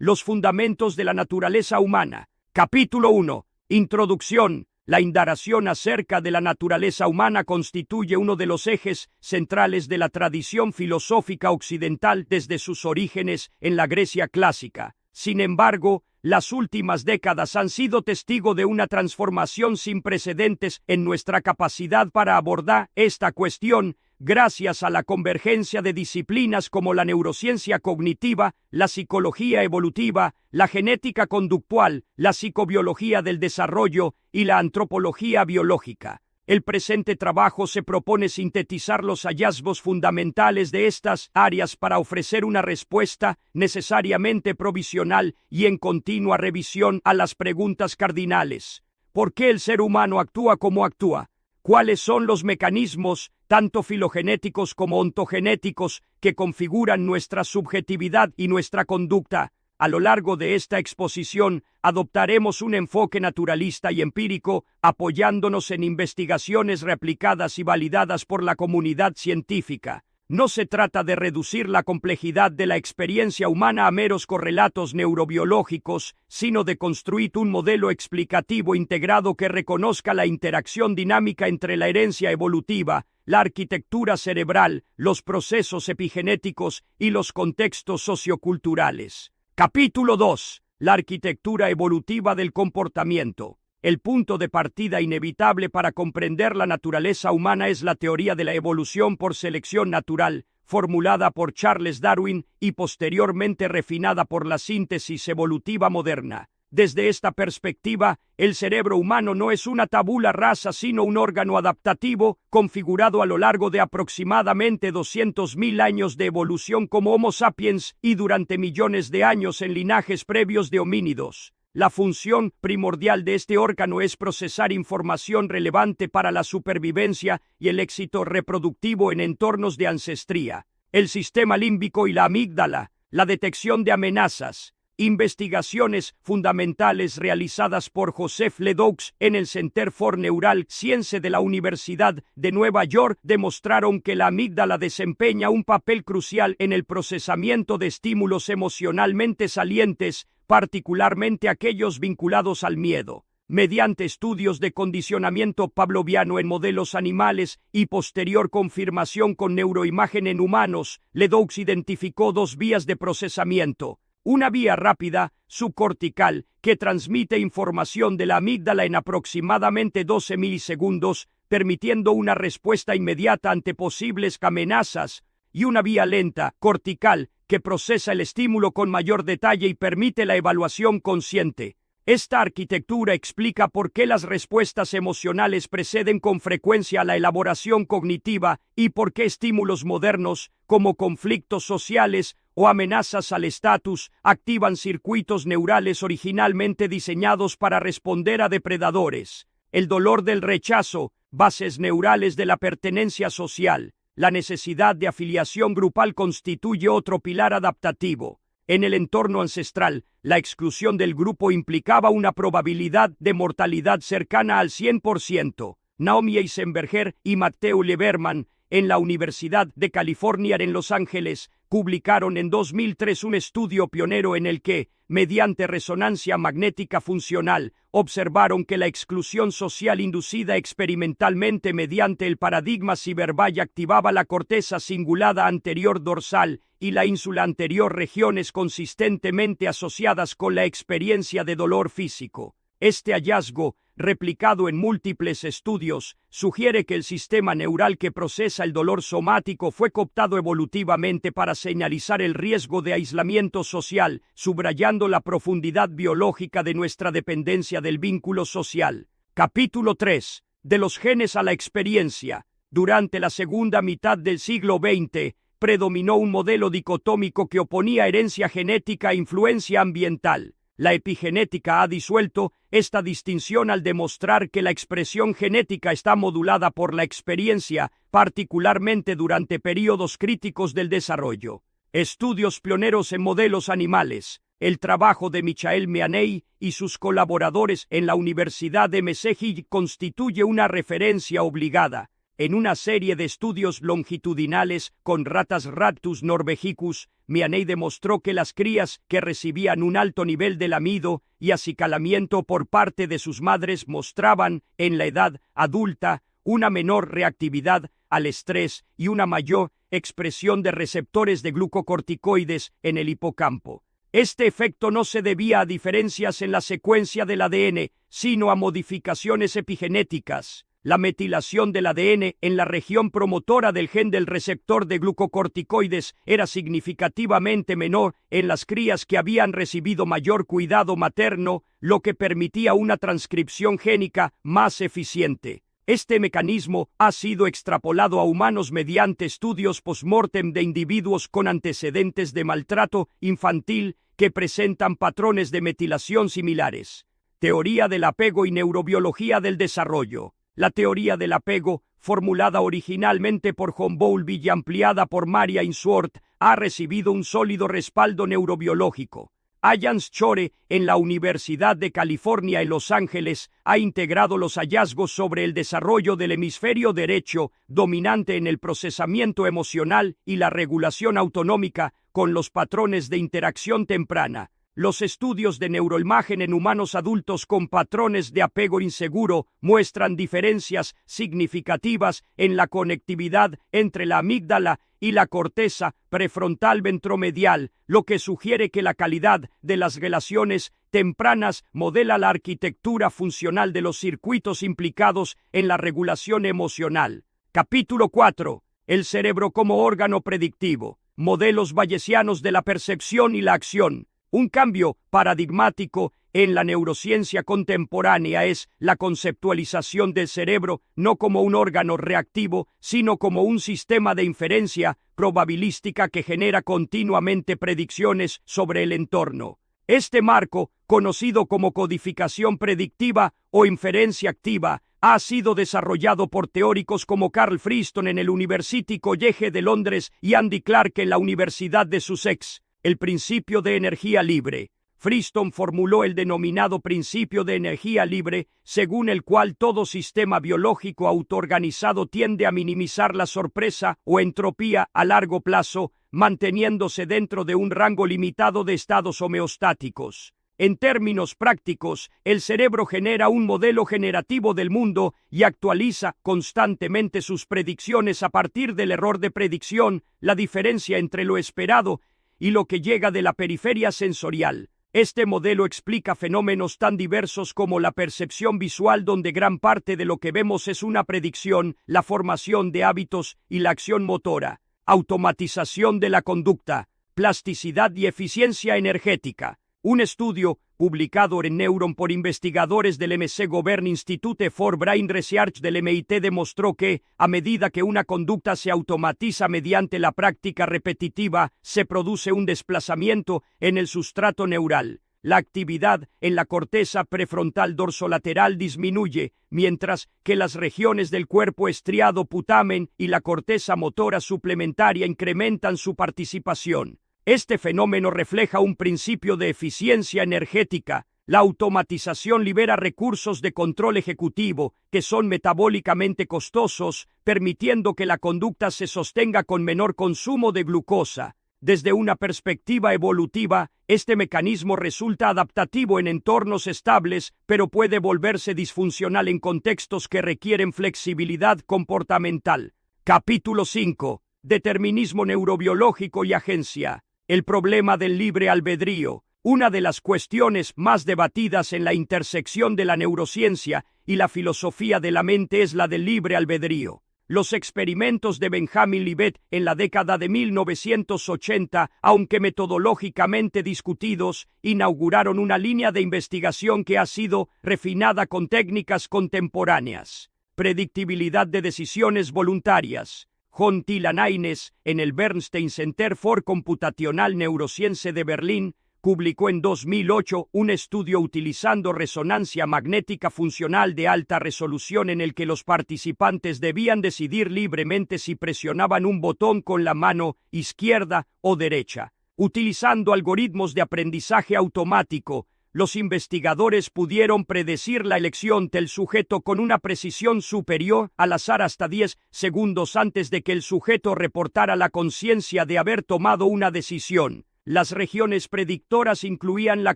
Los fundamentos de la naturaleza humana. Capítulo 1. Introducción. La indagación acerca de la naturaleza humana constituye uno de los ejes centrales de la tradición filosófica occidental desde sus orígenes en la Grecia clásica. Sin embargo, las últimas décadas han sido testigo de una transformación sin precedentes en nuestra capacidad para abordar esta cuestión, gracias a la convergencia de disciplinas como la neurociencia cognitiva, la psicología evolutiva, la genética conductual, la psicobiología del desarrollo y la antropología biológica. El presente trabajo se propone sintetizar los hallazgos fundamentales de estas áreas para ofrecer una respuesta necesariamente provisional y en continua revisión a las preguntas cardinales. ¿Por qué el ser humano actúa como actúa? ¿Cuáles son los mecanismos, tanto filogenéticos como ontogenéticos, que configuran nuestra subjetividad y nuestra conducta? A lo largo de esta exposición, adoptaremos un enfoque naturalista y empírico, apoyándonos en investigaciones replicadas y validadas por la comunidad científica. No se trata de reducir la complejidad de la experiencia humana a meros correlatos neurobiológicos, sino de construir un modelo explicativo integrado que reconozca la interacción dinámica entre la herencia evolutiva, la arquitectura cerebral, los procesos epigenéticos y los contextos socioculturales. Capítulo 2. La arquitectura evolutiva del comportamiento. El punto de partida inevitable para comprender la naturaleza humana es la teoría de la evolución por selección natural, formulada por Charles Darwin y posteriormente refinada por la síntesis evolutiva moderna. Desde esta perspectiva, el cerebro humano no es una tabula rasa sino un órgano adaptativo, configurado a lo largo de aproximadamente 200.000 años de evolución como Homo sapiens y durante millones de años en linajes previos de homínidos. La función primordial de este órgano es procesar información relevante para la supervivencia y el éxito reproductivo en entornos de ancestría. El sistema límbico y la amígdala, la detección de amenazas. Investigaciones fundamentales realizadas por Joseph Ledoux en el Center for Neural Science de la Universidad de Nueva York demostraron que la amígdala desempeña un papel crucial en el procesamiento de estímulos emocionalmente salientes, particularmente aquellos vinculados al miedo. Mediante estudios de condicionamiento pavloviano en modelos animales y posterior confirmación con neuroimagen en humanos, Ledoux identificó dos vías de procesamiento. Una vía rápida, subcortical, que transmite información de la amígdala en aproximadamente 12 milisegundos, permitiendo una respuesta inmediata ante posibles amenazas, y una vía lenta, cortical, que procesa el estímulo con mayor detalle y permite la evaluación consciente. Esta arquitectura explica por qué las respuestas emocionales preceden con frecuencia a la elaboración cognitiva y por qué estímulos modernos, como conflictos sociales o amenazas al estatus, activan circuitos neurales originalmente diseñados para responder a depredadores. El dolor del rechazo, bases neurales de la pertenencia social. La necesidad de afiliación grupal constituye otro pilar adaptativo. En el entorno ancestral, la exclusión del grupo implicaba una probabilidad de mortalidad cercana al 100%. Naomi Eisenberger y Matthew Lieberman, en la Universidad de California en Los Ángeles, publicaron en 2003 un estudio pionero en el que, mediante resonancia magnética funcional, observaron que la exclusión social inducida experimentalmente mediante el paradigma Cyberball activaba la corteza cingulada anterior dorsal y la ínsula anterior, regiones consistentemente asociadas con la experiencia de dolor físico. Este hallazgo, replicado en múltiples estudios, sugiere que el sistema neural que procesa el dolor somático fue cooptado evolutivamente para señalizar el riesgo de aislamiento social, subrayando la profundidad biológica de nuestra dependencia del vínculo social. Capítulo 3. De los genes a la experiencia. Durante la segunda mitad del siglo XX, predominó un modelo dicotómico que oponía herencia genética a influencia ambiental. La epigenética ha disuelto esta distinción al demostrar que la expresión genética está modulada por la experiencia, particularmente durante períodos críticos del desarrollo. Estudios pioneros en modelos animales. El trabajo de Michael Meaney y sus colaboradores en la Universidad de Meseji constituye una referencia obligada. En una serie de estudios longitudinales con ratas Rattus norvegicus, Mianey demostró que las crías que recibían un alto nivel de lamido y acicalamiento por parte de sus madres mostraban, en la edad adulta, una menor reactividad al estrés y una mayor expresión de receptores de glucocorticoides en el hipocampo. Este efecto no se debía a diferencias en la secuencia del ADN, sino a modificaciones epigenéticas. La metilación del ADN en la región promotora del gen del receptor de glucocorticoides era significativamente menor en las crías que habían recibido mayor cuidado materno, lo que permitía una transcripción génica más eficiente. Este mecanismo ha sido extrapolado a humanos mediante estudios post-mortem de individuos con antecedentes de maltrato infantil que presentan patrones de metilación similares. Teoría del apego y neurobiología del desarrollo. La teoría del apego, formulada originalmente por John Bowlby y ampliada por Maria Ainsworth, ha recibido un sólido respaldo neurobiológico. Ian Schore, en la Universidad de California en Los Ángeles, ha integrado los hallazgos sobre el desarrollo del hemisferio derecho, dominante en el procesamiento emocional y la regulación autonómica, con los patrones de interacción temprana. Los estudios de neuroimagen en humanos adultos con patrones de apego inseguro muestran diferencias significativas en la conectividad entre la amígdala y la corteza prefrontal ventromedial, lo que sugiere que la calidad de las relaciones tempranas modela la arquitectura funcional de los circuitos implicados en la regulación emocional. Capítulo 4. El cerebro como órgano predictivo. Modelos bayesianos de la percepción y la acción. Un cambio paradigmático en la neurociencia contemporánea es la conceptualización del cerebro no como un órgano reactivo, sino como un sistema de inferencia probabilística que genera continuamente predicciones sobre el entorno. Este marco, conocido como codificación predictiva o inferencia activa, ha sido desarrollado por teóricos como Carl Friston en el University College de Londres y Andy Clark en la Universidad de Sussex. El principio de energía libre. Friston formuló el denominado principio de energía libre, según el cual todo sistema biológico autoorganizado tiende a minimizar la sorpresa o entropía a largo plazo, manteniéndose dentro de un rango limitado de estados homeostáticos. En términos prácticos, el cerebro genera un modelo generativo del mundo y actualiza constantemente sus predicciones a partir del error de predicción, la diferencia entre lo esperado y lo que llega de la periferia sensorial. Este modelo explica fenómenos tan diversos como la percepción visual, donde gran parte de lo que vemos es una predicción, la formación de hábitos y la acción motora, automatización de la conducta, plasticidad y eficiencia energética. Un estudio publicado en Neuron por investigadores del MC Govern Institute for Brain Research del MIT demostró que, a medida que una conducta se automatiza mediante la práctica repetitiva, se produce un desplazamiento en el sustrato neural. La actividad en la corteza prefrontal dorsolateral disminuye, mientras que las regiones del cuerpo estriado putamen y la corteza motora suplementaria incrementan su participación. Este fenómeno refleja un principio de eficiencia energética. La automatización libera recursos de control ejecutivo, que son metabólicamente costosos, permitiendo que la conducta se sostenga con menor consumo de glucosa. Desde una perspectiva evolutiva, este mecanismo resulta adaptativo en entornos estables, pero puede volverse disfuncional en contextos que requieren flexibilidad comportamental. Capítulo 5. Determinismo neurobiológico y agencia. El problema del libre albedrío. Una de las cuestiones más debatidas en la intersección de la neurociencia y la filosofía de la mente es la del libre albedrío. Los experimentos de Benjamin Libet en la década de 1980, aunque metodológicamente discutidos, inauguraron una línea de investigación que ha sido refinada con técnicas contemporáneas. Predictibilidad de decisiones voluntarias. John Tilanaines, en el Bernstein Center for Computational Neuroscience de Berlín, publicó en 2008 un estudio utilizando resonancia magnética funcional de alta resolución en el que los participantes debían decidir libremente si presionaban un botón con la mano izquierda o derecha. Utilizando algoritmos de aprendizaje automático, los investigadores pudieron predecir la elección del sujeto con una precisión superior al azar hasta 10 segundos antes de que el sujeto reportara la conciencia de haber tomado una decisión. Las regiones predictoras incluían la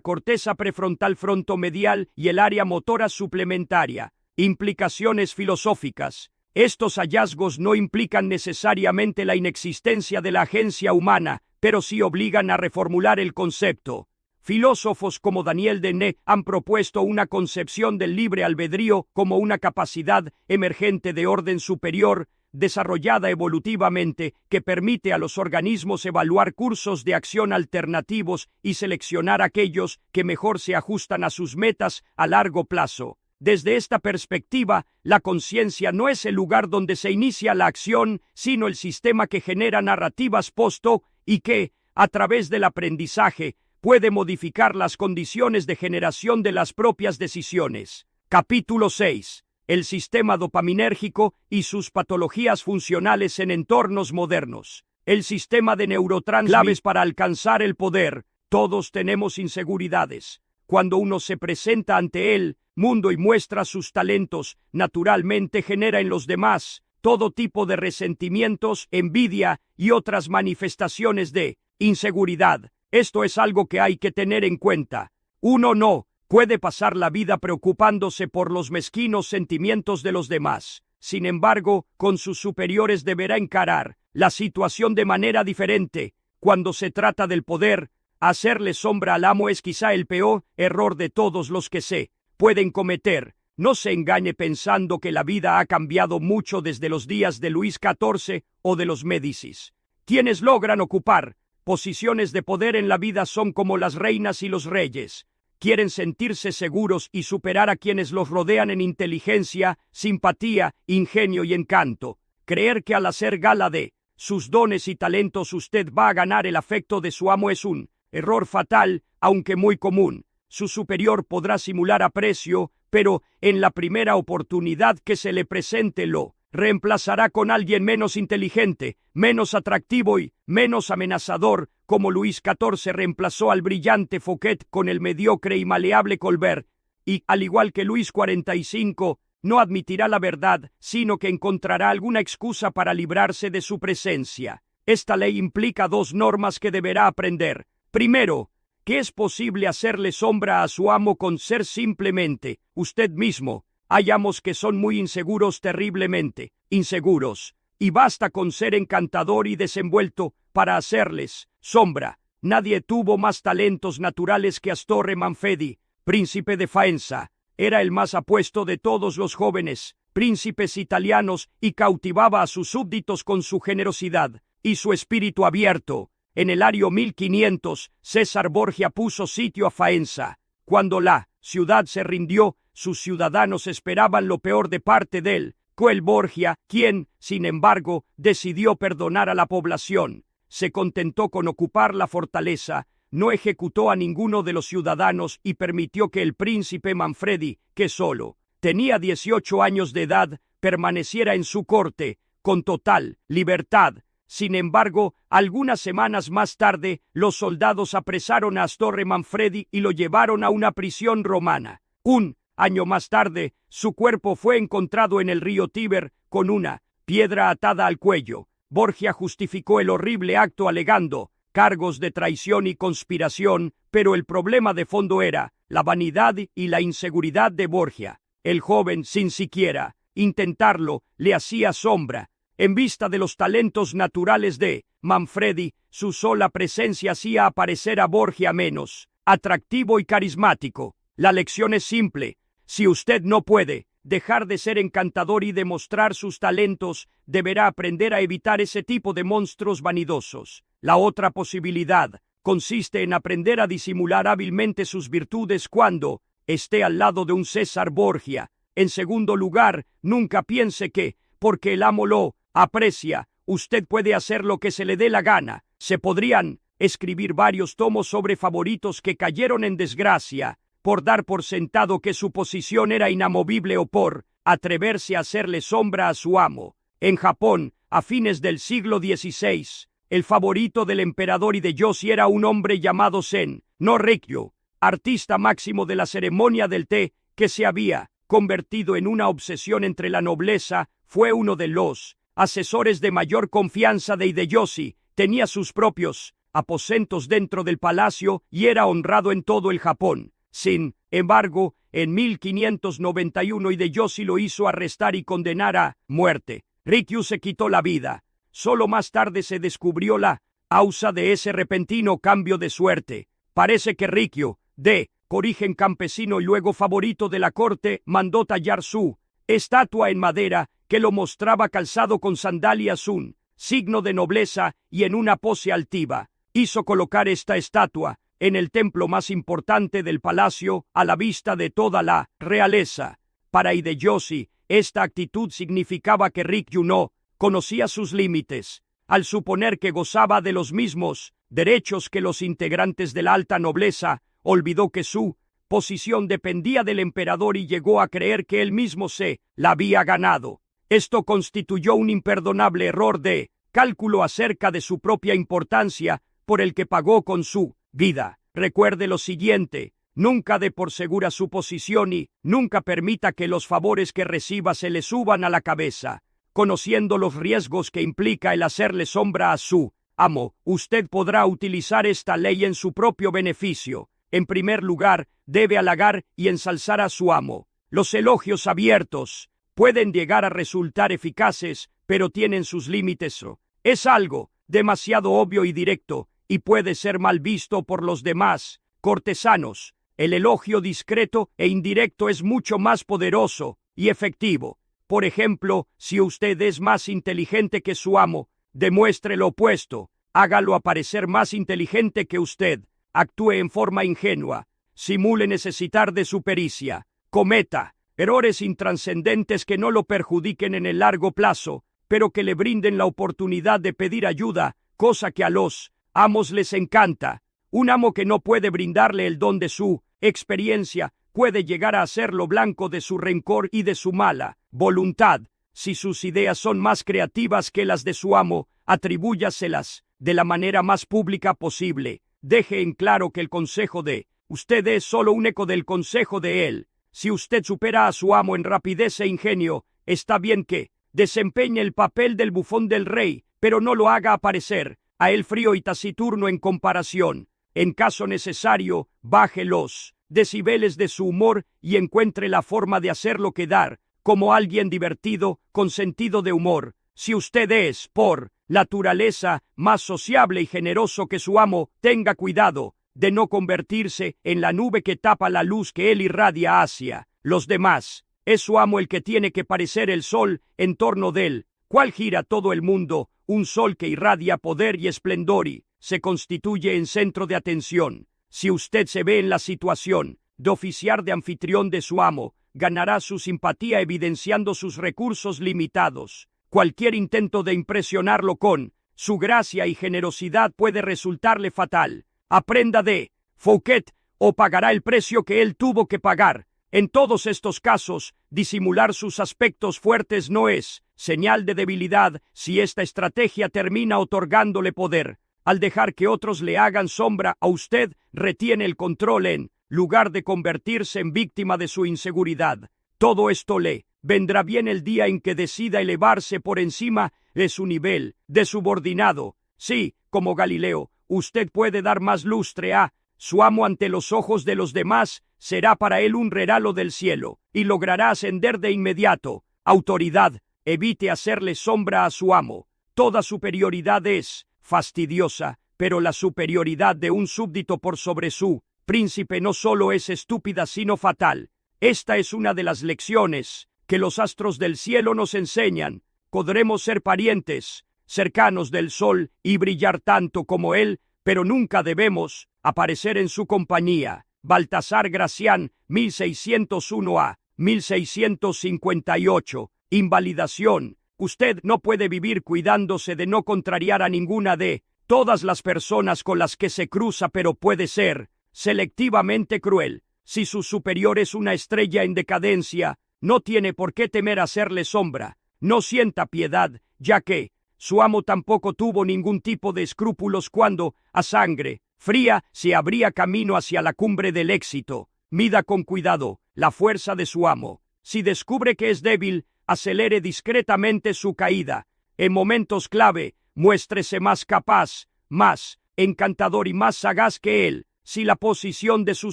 corteza prefrontal frontomedial y el área motora suplementaria. Implicaciones filosóficas. Estos hallazgos no implican necesariamente la inexistencia de la agencia humana, pero sí obligan a reformular el concepto. Filósofos como Daniel Dennett han propuesto una concepción del libre albedrío como una capacidad emergente de orden superior, desarrollada evolutivamente, que permite a los organismos evaluar cursos de acción alternativos y seleccionar aquellos que mejor se ajustan a sus metas a largo plazo. Desde esta perspectiva, la conciencia no es el lugar donde se inicia la acción, sino el sistema que genera narrativas post-hoc y que, a través del aprendizaje, puede modificar las condiciones de generación de las propias decisiones. Capítulo 6. El sistema dopaminérgico y sus patologías funcionales en entornos modernos. El sistema de neurotransmisores claves para alcanzar el poder. Todos tenemos inseguridades. Cuando uno se presenta ante el mundo y muestra sus talentos, naturalmente genera en los demás todo tipo de resentimientos, envidia y otras manifestaciones de inseguridad. Esto es algo que hay que tener en cuenta. Uno no puede pasar la vida preocupándose por los mezquinos sentimientos de los demás. Sin embargo, con sus superiores deberá encarar la situación de manera diferente. Cuando se trata del poder, hacerle sombra al amo es quizá el peor error de todos los que se pueden cometer. No se engañe pensando que la vida ha cambiado mucho desde los días de Luis XIV o de los Médicis. Quienes logran ocupar posiciones de poder en la vida son como las reinas y los reyes. Quieren sentirse seguros y superar a quienes los rodean en inteligencia, simpatía, ingenio y encanto. Creer que al hacer gala de sus dones y talentos usted va a ganar el afecto de su amo es un error fatal, aunque muy común. Su superior podrá simular aprecio, pero en la primera oportunidad que se le presente lo reemplazará con alguien menos inteligente, menos atractivo y menos amenazador, como Luis XIV reemplazó al brillante Fouquet con el mediocre y maleable Colbert, y, al igual que Luis XLV, no admitirá la verdad, sino que encontrará alguna excusa para librarse de su presencia. Esta ley implica dos normas que deberá aprender. Primero, que es posible hacerle sombra a su amo con ser simplemente usted mismo. Hay amos que son muy inseguros, terriblemente inseguros, y basta con ser encantador y desenvuelto para hacerles sombra. Nadie tuvo más talentos naturales que Astorre Manfredi, príncipe de Faenza. Era el más apuesto de todos los jóvenes príncipes italianos y cautivaba a sus súbditos con su generosidad y su espíritu abierto. En el año 1500, César Borgia puso sitio a Faenza. Cuando la ciudad se rindió, sus ciudadanos esperaban lo peor de parte de él. Fue Borgia quien, sin embargo, decidió perdonar a la población. Se contentó con ocupar la fortaleza, no ejecutó a ninguno de los ciudadanos y permitió que el príncipe Manfredi, que solo tenía 18 años de edad, permaneciera en su corte, con total libertad. Sin embargo, algunas semanas más tarde, los soldados apresaron a Astorre Manfredi y lo llevaron a una prisión romana. Un año más tarde, su cuerpo fue encontrado en el río Tíber, con una piedra atada al cuello. Borgia justificó el horrible acto alegando cargos de traición y conspiración, pero el problema de fondo era la vanidad y la inseguridad de Borgia. El joven, sin siquiera intentarlo, le hacía sombra. En vista de los talentos naturales de Manfredi, su sola presencia hacía aparecer a Borgia menos atractivo y carismático. La lección es simple. Si usted no puede dejar de ser encantador y demostrar sus talentos, deberá aprender a evitar ese tipo de monstruos vanidosos. La otra posibilidad consiste en aprender a disimular hábilmente sus virtudes cuando esté al lado de un César Borgia. En segundo lugar, nunca piense que, porque el amo lo aprecia, usted puede hacer lo que se le dé la gana. Se podrían escribir varios tomos sobre favoritos que cayeron en desgracia por dar por sentado que su posición era inamovible o por atreverse a hacerle sombra a su amo. En Japón, a fines del siglo XVI, el favorito del emperador Hideyoshi era un hombre llamado Sen no Rikyo. artista máximo de la ceremonia del té, que se había convertido en una obsesión entre la nobleza, fue uno de los asesores de mayor confianza de Hideyoshi, tenía sus propios aposentos dentro del palacio y era honrado en todo el Japón. Sin embargo, en 1591 Hideyoshi lo hizo arrestar y condenar a muerte. Rikyu se quitó la vida. Solo más tarde se descubrió la causa de ese repentino cambio de suerte. Parece que Rikyu, de origen campesino y luego favorito de la corte, mandó tallar su estatua en madera que lo mostraba calzado con sandalias, un signo de nobleza, y en una pose altiva. Hizo colocar esta estatua en el templo más importante del palacio, a la vista de toda la realeza. Para Hideyoshi, esta actitud significaba que Rikyu no conocía sus límites. Al suponer que gozaba de los mismos derechos que los integrantes de la alta nobleza, olvidó que su posición dependía del emperador y llegó a creer que él mismo se la había ganado. Esto constituyó un imperdonable error de cálculo acerca de su propia importancia, por el que pagó con su vida. Recuerde lo siguiente: nunca dé por segura su posición y nunca permita que los favores que reciba se le suban a la cabeza. Conociendo los riesgos que implica el hacerle sombra a su amo, usted podrá utilizar esta ley en su propio beneficio. En primer lugar, debe halagar y ensalzar a su amo. Los elogios abiertos pueden llegar a resultar eficaces, pero tienen sus límites. Es algo demasiado obvio y directo, y puede ser mal visto por los demás cortesanos. El elogio discreto e indirecto es mucho más poderoso y efectivo. Por ejemplo, si usted es más inteligente que su amo, demuestre lo opuesto. Hágalo aparecer más inteligente que usted. Actúe en forma ingenua. Simule necesitar de su pericia. Cometa errores intranscendentes que no lo perjudiquen en el largo plazo, pero que le brinden la oportunidad de pedir ayuda, cosa que a los amos les encanta. Un amo que no puede brindarle el don de su experiencia puede llegar a hacerlo blanco de su rencor y de su mala voluntad. Si sus ideas son más creativas que las de su amo, atribúyaselas de la manera más pública posible. Deje en claro que el consejo de usted es solo un eco del consejo de él. Si usted supera a su amo en rapidez e ingenio, está bien que desempeñe el papel del bufón del rey, pero no lo haga aparecer a él frío y taciturno en comparación. En caso necesario, baje los decibeles de su humor y encuentre la forma de hacerlo quedar como alguien divertido, con sentido de humor. Si usted es, por naturaleza, más sociable y generoso que su amo, tenga cuidado de no convertirse en la nube que tapa la luz que él irradia hacia los demás. Es su amo el que tiene que parecer el sol en torno de él, cual gira todo el mundo, un sol que irradia poder y esplendor y se constituye en centro de atención. Si usted se ve en la situación de oficiar de anfitrión de su amo, ganará su simpatía evidenciando sus recursos limitados. Cualquier intento de impresionarlo con su gracia y generosidad puede resultarle fatal. Aprenda de Fouquet o pagará el precio que él tuvo que pagar. En todos estos casos, disimular sus aspectos fuertes no es señal de debilidad si esta estrategia termina otorgándole poder. Al dejar que otros le hagan sombra a usted, retiene el control en lugar de convertirse en víctima de su inseguridad. Todo esto le vendrá bien el día en que decida elevarse por encima de su nivel de subordinado. Sí, como Galileo, usted puede dar más lustre a su amo ante los ojos de los demás, será para él un regalo del cielo, y logrará ascender de inmediato. Autoridad, evite hacerle sombra a su amo. Toda superioridad es fastidiosa, pero la superioridad de un súbdito por sobre su príncipe no solo es estúpida sino fatal. Esta es una de las lecciones que los astros del cielo nos enseñan. Podremos ser parientes cercanos del sol y brillar tanto como él, pero nunca debemos aparecer en su compañía. Baltasar Gracián, 1601 a 1658. Invalidación. Usted no puede vivir cuidándose de no contrariar a ninguna de todas las personas con las que se cruza, pero puede ser selectivamente cruel. Si su superior es una estrella en decadencia, no tiene por qué temer hacerle sombra. No sienta piedad, ya que su amo tampoco tuvo ningún tipo de escrúpulos cuando, a sangre fría, se abría camino hacia la cumbre del éxito. Mida con cuidado la fuerza de su amo. Si descubre que es débil, acelere discretamente su caída. En momentos clave, muéstrese más capaz, más encantador y más sagaz que él. Si la posición de su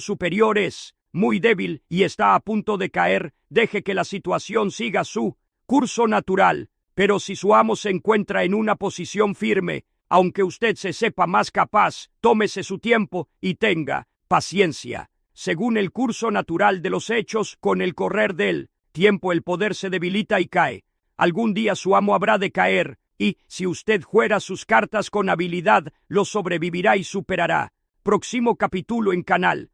superior es muy débil y está a punto de caer, deje que la situación siga su curso natural. Pero si su amo se encuentra en una posición firme, aunque usted se sepa más capaz, tómese su tiempo y tenga paciencia. Según el curso natural de los hechos, con el correr del tiempo el poder se debilita y cae. Algún día su amo habrá de caer, y, si usted juega sus cartas con habilidad, lo sobrevivirá y superará. Próximo capítulo en canal.